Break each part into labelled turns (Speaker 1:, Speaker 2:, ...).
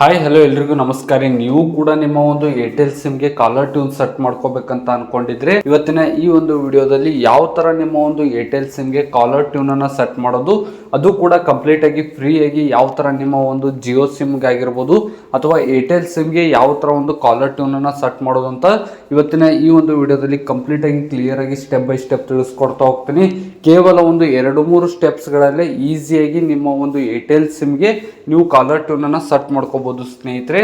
Speaker 1: Hi hello ಎಲ್ರಿಗೂ ನಮಸ್ಕಾರ. ನೀವು ಕೂಡ ನಿಮ್ಮ ಒಂದು ಏರ್ಟೆಲ್ ಸಿಮ್ಗೆ ಕಾಲರ್ ಟ್ಯೂನ್ ಸೆಟ್ ಮಾಡ್ಕೋಬೇಕಂತ ಅನ್ಕೊಂಡಿದ್ರೆ ಇವತ್ತಿನ ಈ ಒಂದು ವಿಡಿಯೋದಲ್ಲಿ ಯಾವ ತರ ನಿಮ್ಮ ಒಂದು ಏರ್ಟೆಲ್ ಸಿಮ್ಗೆ ಕಾಲರ್ ಟ್ಯೂನ್ ಅನ್ನ ಸೆಟ್ ಮಾಡೋದು, ಅದು ಕೂಡ ಕಂಪ್ಲೀಟ್ ಆಗಿ ಫ್ರೀ ಆಗಿ ಯಾವ ತರ ನಿಮ್ಮ ಒಂದು ಜಿಯೋ ಸಿಮ್ಗೆ ಆಗಿರ್ಬೋದು ಅಥವಾ ಏರ್ಟೆಲ್ ಸಿಮ್ಗೆ ಯಾವ ತರ ಒಂದು ಕಾಲರ್ ಟ್ಯೂನ್ ಅನ್ನ ಸೆಟ್ ಮಾಡೋದು ಅಂತ ಇವತ್ತಿನ ಈ ಒಂದು ವಿಡಿಯೋದಲ್ಲಿ ಕಂಪ್ಲೀಟ್ ಆಗಿ ಕ್ಲಿಯರ್ ಆಗಿ ಸ್ಟೆಪ್ ಬೈ ಸ್ಟೆಪ್ ತಿಳಿಸ್ಕೊಡ್ತಾ ಹೋಗ್ತೀನಿ. ಕೇವಲ ಒಂದು 2-3 ಸ್ಟೆಪ್ಸ್ಗಳಲ್ಲೇ ಈಸಿಯಾಗಿ ನಿಮ್ಮ ಒಂದು ಏರ್ಟೆಲ್ ಸಿಮ್ಗೆ ನೀವು ಕಾಲರ್ ಟ್ಯೂನ್ ಅನ್ನ ಸೆಟ್ ಮಾಡ್ಕೋಬಹುದು ಸ್ನೇಹಿತರೆ.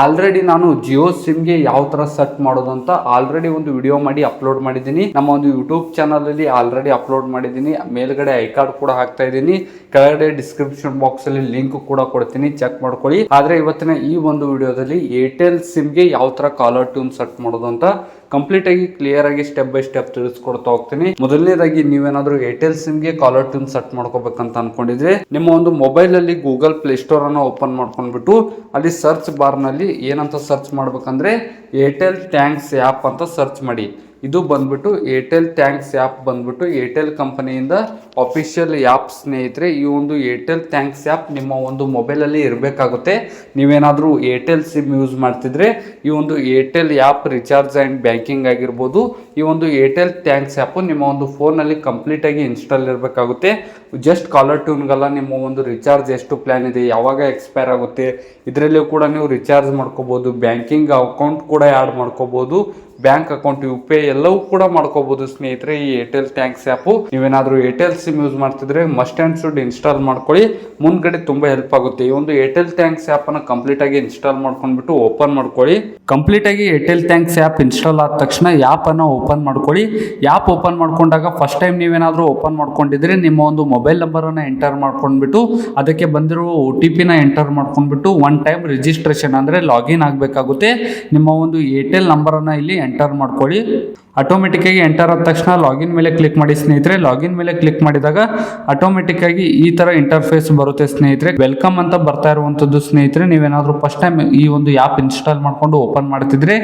Speaker 1: ಆಲ್ರೆಡಿ ನಾನು ಜಿಯೋ ಸಿಮ್ಗೆ ಯಾವ ತರ ಸೆಟ್ ಮಾಡೋದು ಅಂತ ಆಲ್ರೆಡಿ ಒಂದು ವಿಡಿಯೋ ಮಾಡಿ ಅಪ್ಲೋಡ್ ಮಾಡಿದ್ದೀನಿ. ನಮ್ಮ ಒಂದು ಯೂಟ್ಯೂಬ್ ಚಾನಲ್ ಅಲ್ಲಿ ಆಲ್ರೆಡಿ ಅಪ್ಲೋಡ್ ಮಾಡಿದ್ದೀನಿ. ಮೇಲ್ಗಡೆ ಐ ಕಾರ್ಡ್ ಕೂಡ ಹಾಕ್ತಾ ಇದ್ದೀನಿ, ಕೆಳಗಡೆ ಡಿಸ್ಕ್ರಿಪ್ಷನ್ ಬಾಕ್ಸ್ ಅಲ್ಲಿ ಲಿಂಕ್ ಕೂಡ ಕೊಡ್ತೀನಿ, ಚೆಕ್ ಮಾಡ್ಕೊಳ್ಳಿ. ಆದ್ರೆ ಇವತ್ತಿನ ಈ ಒಂದು ವಿಡಿಯೋದಲ್ಲಿ ಏರ್ಟೆಲ್ ಸಿಮ್ಗೆ ಯಾವ ತರ ಕಾಲರ್ ಟ್ಯೂನ್ ಸೆಟ್ ಮಾಡೋದು ಅಂತ ಕಂಪ್ಲೀಟ್ ಆಗಿ ಕ್ಲಿಯರ್ ಆಗಿ ಸ್ಟೆಪ್ ಬೈ ಸ್ಟೆಪ್ ತಿಳಿಸ್ಕೊಡ್ತಾ ಹೋಗ್ತೀನಿ. ಮೊದಲನೇದಾಗಿ ನೀವೇನಾದ್ರೂ ಏರ್ಟೆಲ್ ಸಿಮ್ಗೆ ಕಾಲರ್ ಟ್ಯೂನ್ ಸೆಟ್ ಮಾಡ್ಕೋಬೇಕಂತ ಅನ್ಕೊಂಡಿದ್ರೆ ನಿಮ್ಮ ಒಂದು ಮೊಬೈಲ್ ಅಲ್ಲಿ ಗೂಗಲ್ ಪ್ಲೇ ಸ್ಟೋರ್ ಅನ್ನ ಓಪನ್ ಮಾಡ್ಕೊಂಡ್ಬಿಟ್ಟು ಅಲ್ಲಿ ಸರ್ಚ್ ಬಾರ್ ನಲ್ಲಿ ಏನಂತ ಸರ್ಚ್ ಮಾಡ್ಬೇಕಂದ್ರೆ ಏರ್ಟೆಲ್ ಥ್ಯಾಂಕ್ಸ್ ಆ್ಯಪ್ ಅಂತ ಸರ್ಚ್ ಮಾಡಿ. ಇದು ಬಂದ್ಬಿಟ್ಟು ಏರ್ಟೆಲ್ ಥ್ಯಾಂಕ್ಸ್ ಆ್ಯಪ್ ಬಂದ್ಬಿಟ್ಟು ಏರ್ಟೆಲ್ ಕಂಪನಿಯಿಂದ ಅಫಿಷಿಯಲ್ ಆ್ಯಪ್ ಸ್ನೇಹಿತರೆ. ಈ ಒಂದು ಏರ್ಟೆಲ್ ಥ್ಯಾಂಕ್ಸ್ ಆ್ಯಪ್ ನಿಮ್ಮ ಒಂದು ಮೊಬೈಲಲ್ಲಿ ಇರಬೇಕಾಗುತ್ತೆ. ನೀವೇನಾದರೂ ಏರ್ಟೆಲ್ ಸಿಮ್ ಯೂಸ್ ಮಾಡ್ತಿದ್ರೆ ಈ ಒಂದು Airtel app recharge and banking ಆಗಿರ್ಬೋದು, ಈ ಒಂದು ಏರ್ಟೆಲ್ ಥ್ಯಾಂಕ್ಸ್ ಆ್ಯಪು ನಿಮ್ಮ ಒಂದು ಫೋನಲ್ಲಿ ಕಂಪ್ಲೀಟಾಗಿ ಇನ್ಸ್ಟಾಲ್ ಇರಬೇಕಾಗುತ್ತೆ. ಜಸ್ಟ್ ಕಾಲರ್ ಟ್ಯೂನ್ಗೆಲ್ಲ ನಿಮ್ಮ ಒಂದು ರಿಚಾರ್ಜ್ ಎಷ್ಟು ಪ್ಲ್ಯಾನ್ ಇದೆ, ಯಾವಾಗ ಎಕ್ಸ್ಪೈರ್ ಆಗುತ್ತೆ, ಇದರಲ್ಲೂ ಕೂಡ ನೀವು ರಿಚಾರ್ಜ್ ಮಾಡ್ಕೋಬೋದು. ಬ್ಯಾಂಕಿಂಗ್ ಅಕೌಂಟ್ ಕೂಡ ಆ್ಯಡ್ ಮಾಡ್ಕೋಬೋದು, ಬ್ಯಾಂಕ್ ಅಕೌಂಟ್ UPI ಎಲ್ಲವೂ ಕೂಡ ಮಾಡ್ಕೋಬಹುದು ಸ್ನೇಹಿತರೆ ಈ ಏರ್ಟೆಲ್ ಥ್ಯಾಂಕ್ಸ್ ಆ್ಯಪು. ನೀವೇನಾದರೂ ಏರ್ಟೆಲ್ ಸಿಮ್ ಯೂಸ್ ಮಾಡ್ತಿದ್ರೆ ಮಸ್ಟ್ ಆ್ಯಂಡ್ ಶುಡ್ ಇನ್ಸ್ಟಾಲ್ ಮಾಡ್ಕೊಳ್ಳಿ, ಮುಂದ್ಗಡೆ ತುಂಬಾ ಹೆಲ್ಪ್ ಆಗುತ್ತೆ. ಈ ಒಂದು ಏರ್ಟೆಲ್ ಥ್ಯಾಂಕ್ಸ್ ಆ್ಯಪ್ ಅನ್ನು ಕಂಪ್ಲೀಟ್ ಆಗಿ ಇನ್ಸ್ಟಾಲ್ ಮಾಡ್ಕೊಂಡ್ಬಿಟ್ಟು ಓಪನ್ ಮಾಡ್ಕೊಳ್ಳಿ. ಕಂಪ್ಲೀಟ್ ಆಗಿ ಏರ್ಟೆಲ್ ಥ್ಯಾಂಕ್ಸ್ ಆ್ಯಪ್ ಇನ್ಸ್ಟಾಲ್ ಆದ ತಕ್ಷಣ ಆ್ಯಪ್ ಅನ್ನು ಓಪನ್ ಮಾಡ್ಕೊಳ್ಳಿ. ಆ್ಯಪ್ ಓಪನ್ ಮಾಡ್ಕೊಂಡಾಗ ಫಸ್ಟ್ ಟೈಮ್ ನೀವೇನಾದರೂ ಓಪನ್ ಮಾಡ್ಕೊಂಡಿದ್ರೆ ನಿಮ್ಮ ಒಂದು ಮೊಬೈಲ್ ನಂಬರ್ ಅನ್ನ ಎಂಟರ್ ಮಾಡ್ಕೊಂಡ್ಬಿಟ್ಟು ಅದಕ್ಕೆ ಬಂದಿರುವ OTP ನ ಎಂಟರ್ ಮಾಡ್ಕೊಂಡ್ಬಿಟ್ಟು ಒನ್ ಟೈಮ್ ರಿಜಿಸ್ಟ್ರೇಷನ್ ಅಂದ್ರೆ ಲಾಗಿನ್ ಆಗಬೇಕಾಗುತ್ತೆ. ನಿಮ್ಮ ಒಂದು ಏರ್ಟೆಲ್ ನಂಬರ್ ಅನ್ನ ಇಲ್ಲಿ ಎಂಟರ್ ಮಾಡ್ಕೊಳ್ಳಿ. ಆಟೋಮೆಟಿಕ್ ಆಗಿ ಎಂಟರ್ ಆದ ತಕ್ಷಣ ಲಾಗಿನ್ ಮೇಲೆ ಕ್ಲಿಕ್ ಮಾಡಿ ಸ್ನೇಹಿತರೆ. ಲಾಗಿನ್ ಮೇಲೆ ಕ್ಲಿಕ್ ಮಾಡಿದಾಗ ಆಟೋಮೆಟಿಕ್ ಆಗಿ ಈ ತರ ಇಂಟರ್ಫೇಸ್ ಬರುತ್ತೆ ಸ್ನೇಹಿತರೆ. ವೆಲ್ಕಮ್ ಅಂತ ಬರ್ತಾ ಇರುವಂತದ್ದು ಸ್ನೇಹಿತರೆ. ನೀವೇನಾದ್ರೂ ಫಸ್ಟ್ ಟೈಮ್ ಈ ಒಂದು ಆ್ಯಪ್ ಇನ್ಸ್ಟಾಲ್ ಮಾಡ್ಕೊಂಡು ಓಪನ್ ಮಾಡ್ತಿದ್ರೆ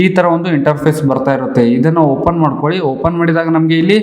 Speaker 1: ಈ ತರ ಒಂದು ಇಂಟರ್ಫೇಸ್ ಬರ್ತಾ ಇರುತ್ತೆ. ಇದನ್ನ ಓಪನ್ ಮಾಡ್ಕೊಳ್ಳಿ. ಓಪನ್ ಮಾಡಿದಾಗ ನಮಗೆ ಇಲ್ಲಿ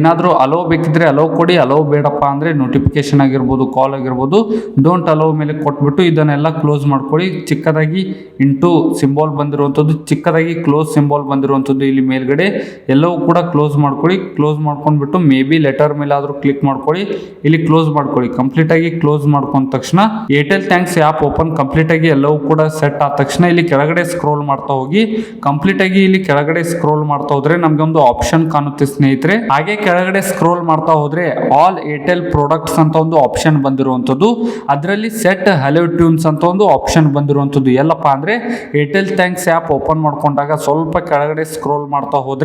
Speaker 1: ಏನಾದರೂ ಅಲೋ ಬೇಕಿದ್ರೆ ಅಲೋ ಕೊಡಿ, ಅಲೋ ಬೇಡಪ್ಪ ಅಂದ್ರೆ ನೋಟಿಫಿಕೇಶನ್ ಆಗಿರ್ಬೋದು, ಕಾಲ್ ಆಗಿರ್ಬೋದು, ಡೋಂಟ್ ಅಲೋ ಮೇಲೆ ಕೊಟ್ಬಿಟ್ಟು ಇದನ್ನೆಲ್ಲ ಕ್ಲೋಸ್ ಮಾಡ್ಕೊಳ್ಳಿ. ಚಿಕ್ಕದಾಗಿ ಇಂಟು ಸಿಂಬಾಲ್ ಬಂದಿರುವಂಥದ್ದು, ಚಿಕ್ಕದಾಗಿ ಕ್ಲೋಸ್ ಸಿಂಬಾಲ್ ಬಂದಿರುವಂಥದ್ದು ಇಲ್ಲಿ ಮೇಲ್ಗಡೆ ಎಲ್ಲವೂ ಕೂಡ ಕ್ಲೋಸ್ ಮಾಡ್ಕೊಳ್ಳಿ. ಕ್ಲೋಸ್ ಮಾಡ್ಕೊಂಡ್ಬಿಟ್ಟು ಮೇ ಬಿ ಲೆಟರ್ ಮೇಲೆ ಆದ್ರೂ ಕ್ಲಿಕ್ ಮಾಡ್ಕೊಳ್ಳಿ, ಇಲ್ಲಿ ಕ್ಲೋಸ್ ಮಾಡ್ಕೊಳ್ಳಿ. ಕಂಪ್ಲೀಟ್ ಆಗಿ ಕ್ಲೋಸ್ ಮಾಡ್ಕೊಂಡ ತಕ್ಷಣ Airtel thanks app open complete ಆಗಿ ಎಲ್ಲವೂ ಕೂಡ ಸೆಟ್ ಆದ ತಕ್ಷಣ ಇಲ್ಲಿ ಕೆಳಗಡೆ ಸ್ಕ್ರೋಲ್ ಮಾಡ್ತಾ ಹೋಗಿ. ಕಂಪ್ಲೀಟ್ ಆಗಿ ಇಲ್ಲಿ ಕೆಳಗಡೆ ಸ್ಕ್ರೋಲ್ ಮಾಡ್ತಾ ಹೋದ್ರೆ ನಮ್ಗೆ ಒಂದು ಆಪ್ಷನ್ ಕಾಣುತ್ತೆ ಸ್ನೇಹಿತರೆ. ಹಾಗೆ ಕೆಳಗಡೆ ಸ್ಕ್ರೋಲ್ ಮಾಡ್ತಾ ಹೋದ್ರೆ ಆಲ್ ಏರ್ಟೆಲ್ ಪ್ರಾಡಕ್ಟ್ಸ್ ಅಂತ ಒಂದು ಆಪ್ಷನ್ ಬಂದಿರುವಂತದ್ದು, ಅದರಲ್ಲಿ ಸೆಟ್ ಹಲೋ ಟ್ಯೂನ್ಸ್ ಅಂತ ಒಂದು ಆಪ್ಷನ್ ಬಂದಿರುವಂತದ್ದು. ಎಲ್ಲಪ್ಪ ಅಂದ್ರೆ ಏರ್ಟೆಲ್ ಥ್ಯಾಂಕ್ಸ್ ಆ್ಯಪ್ ಓಪನ್ ಮಾಡ್ಕೊಂಡಾಗ ಸ್ವಲ್ಪ ಕೆಳಗಡೆ ಸ್ಕ್ರೋಲ್ ಮಾಡ್ತಾ ಹೋದ್ರೆ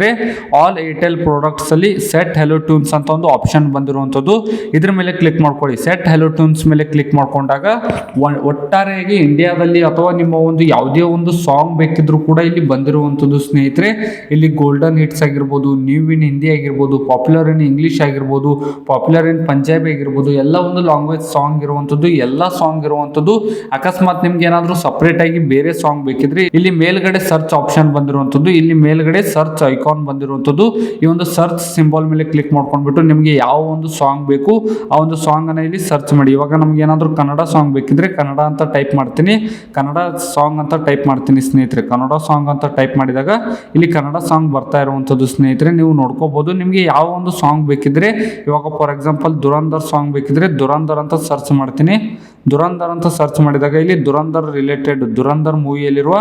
Speaker 1: ಆಲ್ ಏರ್ಟೆಲ್ ಪ್ರಾಡಕ್ಟ್ಸ್ ಅಲ್ಲಿ ಸೆಟ್ ಹೆಲೋ ಟ್ಯೂನ್ಸ್ ಅಂತ ಒಂದು ಆಪ್ಷನ್ ಬಂದಿರುವಂತದ್ದು. ಇದ್ರ ಮೇಲೆ ಕ್ಲಿಕ್ ಮಾಡ್ಕೊಳ್ಳಿ. ಸೆಟ್ ಹೆಲೋ ಟ್ಯೂನ್ಸ್ ಮೇಲೆ ಕ್ಲಿಕ್ ಮಾಡ್ಕೊಂಡಾಗ ಒಟ್ಟಾರೆಯಾಗಿ ಇಂಡಿಯಾದಲ್ಲಿ ಅಥವಾ ನಿಮ್ಮ ಒಂದು ಯಾವುದೇ ಒಂದು ಸಾಂಗ್ ಬೇಕಿದ್ರು ಕೂಡ ಇಲ್ಲಿ ಬಂದಿರುವಂತದ್ದು ಸ್ನೇಹಿತರೆ. ಇಲ್ಲಿ ಗೋಲ್ಡನ್ ಹಿಟ್ಸ್ ಆಗಿರ್ಬೋದು, ನ್ಯೂ ಇನ್ ಹಿಂದಿ ಆಗಿರ್ಬೋದು, ಪಾಪ್ಯುಲರ್ ಇನ್ ಇಂಗ್ಲಿಷ್ ಆಗಿರ್ಬೋದು, ಪಾಪ್ಯುಲರ್ ಇನ್ ಪಂಜಾಬಿ ಆಗಿರ್ಬೋದು, ಎಲ್ಲ ಒಂದು ಲ್ಯಾಂಗ್ವೇಜ್ ಸಾಂಗ್ ಇರುವಂತದ್ದು, ಎಲ್ಲ ಸಾಂಗ್ ಇರುವಂತದ್ದು. ಅಕಸ್ಮಾತ್ ನಿಮ್ಗೆ ಏನಾದ್ರು ಸಪರೇಟ್ ಆಗಿ ಬೇರೆ ಸಾಂಗ್ ಬೇಕಿದ್ರೆ ಇಲ್ಲಿ ಮೇಲ್ಗಡೆ ಸರ್ಚ್ ಆಪ್ಷನ್ ಬಂದಿರುವಂತದ್ದು, ಇಲ್ಲಿ ಮೇಲ್ಗಡೆ ಸರ್ಚ್ ಐಕಾನ್ ಬಂದಿರುವಂತದ್ದು. ಈ ಒಂದು ಸರ್ಚ್ ಸಿಂಬಲ್ ಮೇಲೆ ಕ್ಲಿಕ್ ಮಾಡ್ಕೊಂಡ್ಬಿಟ್ಟು ನಿಮ್ಗೆ ಯಾವ ಒಂದು ಸಾಂಗ್ ಬೇಕು ಆ ಒಂದು ಸಾಂಗ್ ಅನ್ನ ಇಲ್ಲಿ ಸರ್ಚ್ ಮಾಡಿ. ಇವಾಗ ನಮ್ಗೆ ಏನಾದ್ರು ಕನ್ನಡ ಸಾಂಗ್ ಬೇಕಿದ್ರೆ ಕನ್ನಡ ಅಂತ ಟೈಪ್ ಮಾಡ್ತೀನಿ, ಕನ್ನಡ ಸಾಂಗ್ ಅಂತ ಟೈಪ್ ಮಾಡ್ತೀನಿ ಸ್ನೇಹಿತರೆ. ಕನ್ನಡ ಸಾಂಗ್ ಅಂತ ಟೈಪ್ ಮಾಡಿದಾಗ ಇಲ್ಲಿ ಕನ್ನಡ ಸಾಂಗ್ ಬರ್ತಾ ಇರುವಂತದ್ದು ಸ್ನೇಹಿತರೆ, ನೀವು ನೋಡ್ಕೋಬಹುದು. ನಿಮ್ಗೆ ಯಾವ ಒಂದು ಸಾಂಗ್ ಬೇಕಿದ್ರೆ ಇವಾಗ ಫಾರ್ ಎಕ್ಸಾಂಪಲ್ ದುರಂಧರ್ ಸಾಂಗ್ ಬೇಕಿದ್ರೆ ದುರಂಧರ್ ಅಂತ ಸರ್ಚ್ ಮಾಡ್ತೀನಿ. ದುರಂಧರ್ ಅಂತ ಸರ್ಚ್ ಮಾಡಿದಾಗ ಇಲ್ಲಿ ದುರಂಧರ್ ರಿಲೇಟೆಡ್ ದುರಂಧರ್ ಮೂವಿಯಲ್ಲಿರುವ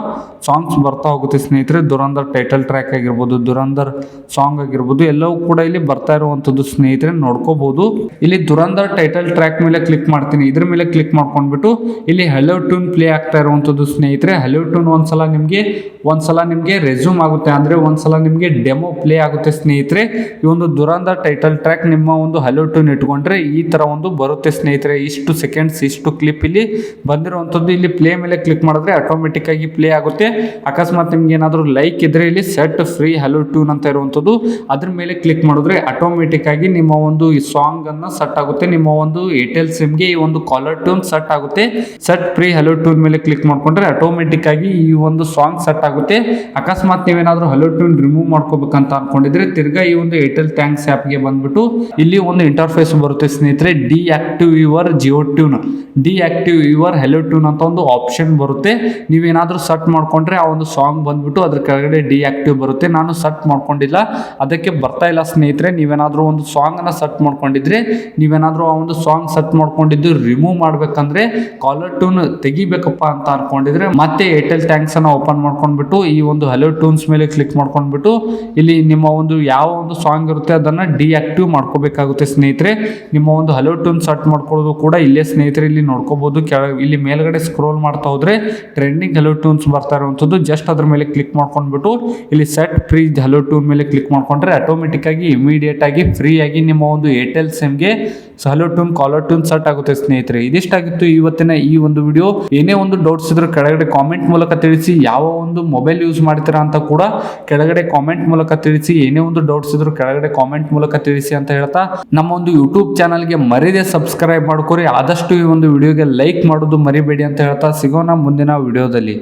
Speaker 1: ಸಾಂಗ್ಸ್ ಬರ್ತಾ ಹೋಗುತ್ತೆ ಸ್ನೇಹಿತರೆ. ದುರಂಧರ್ ಟೈಟಲ್ ಟ್ರ್ಯಾಕ್ ಆಗಿರ್ಬೋದು, ದುರಂಧರ್ ಸಾಂಗ್ ಆಗಿರ್ಬೋದು, ಎಲ್ಲವೂ ಕೂಡ ಇಲ್ಲಿ ಬರ್ತಾ ಇರುವಂತದ್ದು ಸ್ನೇಹಿತರೆ, ನೋಡ್ಕೋಬಹುದು. ಇಲ್ಲಿ ದುರಂಧರ್ ಟೈಟಲ್ ಟ್ರ್ಯಾಕ್ ಮೇಲೆ ಕ್ಲಿಕ್ ಮಾಡ್ತೀನಿ. ಇದ್ರ ಮೇಲೆ ಕ್ಲಿಕ್ ಮಾಡ್ಕೊಂಡ್ಬಿಟ್ಟು ಇಲ್ಲಿ ಹಲೋ ಟ್ಯೂನ್ ಪ್ಲೇ ಆಗ್ತಾ ಇರುವಂತದ್ದು ಸ್ನೇಹಿತರೆ. ಹಲೋ ಟ್ಯೂನ್ ಒಂದ್ಸಲ ನಿಮ್ಗೆ ರೆಸ್ಯೂಮ್ ಆಗುತ್ತೆ, ಅಂದ್ರೆ ಒಂದ್ಸಲ ನಿಮ್ಗೆ ಡೆಮೋ ಪ್ಲೇ ಆಗುತ್ತೆ ಸ್ನೇಹಿತರೆ. ಈ ಒಂದು ದುರಂಧರ್ ಟೈಟಲ್ ಟ್ರ್ಯಾಕ್ ನಿಮ್ಮ ಒಂದು ಹಲೋ ಟ್ಯೂನ್ ಇಟ್ಕೊಂಡ್ರೆ ಈ ತರ ಒಂದು ಬರುತ್ತೆ ಸ್ನೇಹಿತರೆ. ಇಷ್ಟು ಸೆಕೆಂಡ್ಸ್ ಇಷ್ಟು ಕ್ಲಿಪ್ ಇಲ್ಲಿ ಬಂದಿರುವಂತದ್ದು. ಇಲ್ಲಿ ಪ್ಲೇ ಮೇಲೆ ಕ್ಲಿಕ್ ಮಾಡಿದ್ರೆ ಆಟೋಮೆಟಿಕ್ ಆಗಿ ಪ್ಲೇ ಆಗುತ್ತೆ. ಅಕಸ್ಮಾತ್ ನಿಮ್ಗೆ ಏನಾದ್ರು ಲೈಕ್ ಇದ್ರೆ ಇಲ್ಲಿ ಸೆಟ್ ಫ್ರೀ ಹಲೋ ಟ್ಯೂನ್ ಅಂತ ಇರುವಂತದ್ದು, ಅದ್ರ ಮೇಲೆ ಕ್ಲಿಕ್ ಮಾಡಿದ್ರೆ ಆಟೋಮೆಟಿಕ್ ಆಗಿ ನಿಮ್ಮ ಒಂದು ಈ ಸಾಂಗ್ ಅನ್ನ ಸೆಟ್ ಆಗುತ್ತೆ. ನಿಮ್ಮ ಒಂದು ಏರ್ಟೆಲ್ ಸಿಮ್ಗೆ ಈ ಒಂದು ಕಾಲರ್ ಟ್ಯೂನ್ ಸೆಟ್ ಆಗುತ್ತೆ. ಸೆಟ್ ಫ್ರೀ ಹಲೋ ಟ್ಯೂನ್ ಮೇಲೆ ಕ್ಲಿಕ್ ಮಾಡ್ಕೊಂಡ್ರೆ ಆಟೋಮೆಟಿಕ್ ಆಗಿ ಈ ಒಂದು ಸಾಂಗ್ ಸೆಟ್ ಆಗುತ್ತೆ. ಅಕಸ್ಮಾತ್ ನೀವೇನಾದ್ರೂ ಹಲೋ ಟ್ಯೂನ್ ರಿಮೂವ್ ಮಾಡ್ಕೋಬೇಕಂತ ಅನ್ಕೊಂಡಿದ್ರೆ ತಿರ್ಗಾ ಈ ಒಂದು ಏರ್ಟೆಲ್ ಥ್ಯಾಂಕ್ಸ್ ಆ್ಯಪ್ ಗೆ ಬಂದ್ಬಿಟ್ಟು ಇಲ್ಲಿ ಒಂದು ಇಂಟರ್ಫೇಸ್ ಬರುತ್ತೆ ಸ್ನೇಹಿತರೆ. Deactive your Jio tune. Deactive your hello tune ಅಂತ ಒಂದು ಆಪ್ಷನ್ ಬರುತ್ತೆ. ನೀವೇನಾದ್ರೂ ಸರ್ಚ್ ಮಾಡ್ಕೊಂಡ್ರೆ ಆ ಒಂದು ಸಾಂಗ್ ಬಂದ್ಬಿಟ್ಟು ಅದ್ರ ಕೆಳಗಡೆ ಡಿಆಕ್ಟಿವ್ ಬರುತ್ತೆ. ನಾನು ಸರ್ಚ್ ಮಾಡ್ಕೊಂಡಿಲ್ಲ, ಅದಕ್ಕೆ ಬರ್ತಾ ಇಲ್ಲ ಸ್ನೇಹಿತರೆ. ನೀವೇನಾದ್ರೂ ಒಂದು ಸಾಂಗ್ ಅನ್ನ ಸರ್ಚ್ ಮಾಡ್ಕೊಂಡಿದ್ರೆ, ನೀವೇನಾದ್ರೂ ಆ ಒಂದು ಸಾಂಗ್ ಸರ್ಚ್ ಮಾಡ್ಕೊಂಡಿದ್ದು ರಿಮೂವ್ ಮಾಡ್ಬೇಕಂದ್ರೆ, ಕಾಲರ್ ಟ್ಯೂನ್ ತೆಗಿಬೇಕಪ್ಪ ಅಂತ ಅನ್ಕೊಂಡಿದ್ರೆ, ಮತ್ತೆ ಏರ್ಟೆಲ್ ಥ್ಯಾಂಕ್ಸ್ ಅನ್ನ ಓಪನ್ ಮಾಡ್ಕೊಂಡ್ಬಿಟ್ಟು ಈ ಒಂದು ಹೆಲೋ ಟ್ಯೂನ್ಸ್ ಮೇಲೆ ಕ್ಲಿಕ್ ಮಾಡ್ಕೊಂಡ್ಬಿಟ್ಟು ಇಲ್ಲಿ ನಿಮ್ಮ ಒಂದು ಯಾವ ಒಂದು ಸಾಂಗ್ ಇರುತ್ತೆ ಅದನ್ನ ಡಿಆಕ್ಟಿವ್ ಮಾಡ್ಕೋಬೇಕಾಗುತ್ತೆ ಸ್ನೇಹಿತರೆ. ನಿಮ್ಮ ಒಂದು ಹೆಲೋ ಟ್ಯೂನ್ ಸರ್ಚ್ ಮಾಡ್ಕೊಳ್ಳೋದು ಕೂಡ ಇಲ್ಲೇ ಸ್ನೇಹಿತರೆ ಇಲ್ಲಿ ನೋಡ್ಕೋಬಹುದು. ಇಲ್ಲಿ ಮೇಲ್ಗಡೆ ಸ್ಕ್ರೋಲ್ ಮಾಡ್ತಾ ಹೋದ್ರೆ ಟ್ರೆಂಡಿಂಗ್ ಹೆಲೋ ಟ್ಯೂನ್ಸ್ ಬರ್ತಾ ಇರುವಂತದ್ದು, ಜಸ್ಟ್ ಅದ್ರ ಮೇಲೆ ಕ್ಲಿಕ್ ಮಾಡ್ಕೊಂಡ್ಬಿಟ್ಟು ಇಲ್ಲಿ ಸೆಟ್ ಫ್ರೀ ಹೆಲೋ ಟ್ಯೂನ್ ಮೇಲೆ ಕ್ಲಿಕ್ ಮಾಡ್ಕೊಂಡ್ರೆ ಆಟೋಮೆಟಿಕ್ ಆಗಿ ಇಮಿಡಿಯೇಟ್ ಆಗಿ ಫ್ರೀ ಆಗಿ ನಿಮ್ಮ ಒಂದು ಏರ್ಟೆಲ್ ಸಿಮ್ಗೆ hello tune caller tune set ಆಗುತ್ತೆ ಸ್ನೇಹಿತರೆ. ಇದಿಷ್ಟಾಗಿತ್ತು ಇವತ್ತಿನ ಈ ಒಂದು ವಿಡಿಯೋ. ಏನೇ ಒಂದು ಡೌಟ್ಸ್ ಇದ್ರೆ ಕೆಳಗಡೆ ಕಾಮೆಂಟ್ ಮೂಲಕ ತಿಳಿಸಿ. ಯಾವ ಒಂದು ಮೊಬೈಲ್ ಯೂಸ್ ಮಾಡ್ತೀರಾ ಅಂತ ಕೂಡ ಕೆಳಗಡೆ ಕಾಮೆಂಟ್ ಮೂಲಕ ತಿಳಿಸಿ. ಏನೇ ಒಂದು ಡೌಟ್ಸ್ ಇದ್ರು ಕೆಳಗಡೆ ಕಾಮೆಂಟ್ ಮೂಲಕ ತಿಳಿಸಿ ಅಂತ ಹೇಳ್ತಾ, ನಮ್ಮ ಒಂದು ಯೂಟ್ಯೂಬ್ ಚಾನಲ್ಗೆ ಮರಿದೇ ಸಬ್ಸ್ಕ್ರೈಬ್ ಮಾಡ್ಕೊರಿ. ಆದಷ್ಟು ಈ ಒಂದು ವಿಡಿಯೋಗೆ ಲೈಕ್ ಮಾಡೋದು ಮರಿಬೇಡಿ ಅಂತ ಹೇಳ್ತಾ, ಸಿಗೋಣ ಮುಂದಿನ ವಿಡಿಯೋದಲ್ಲಿ.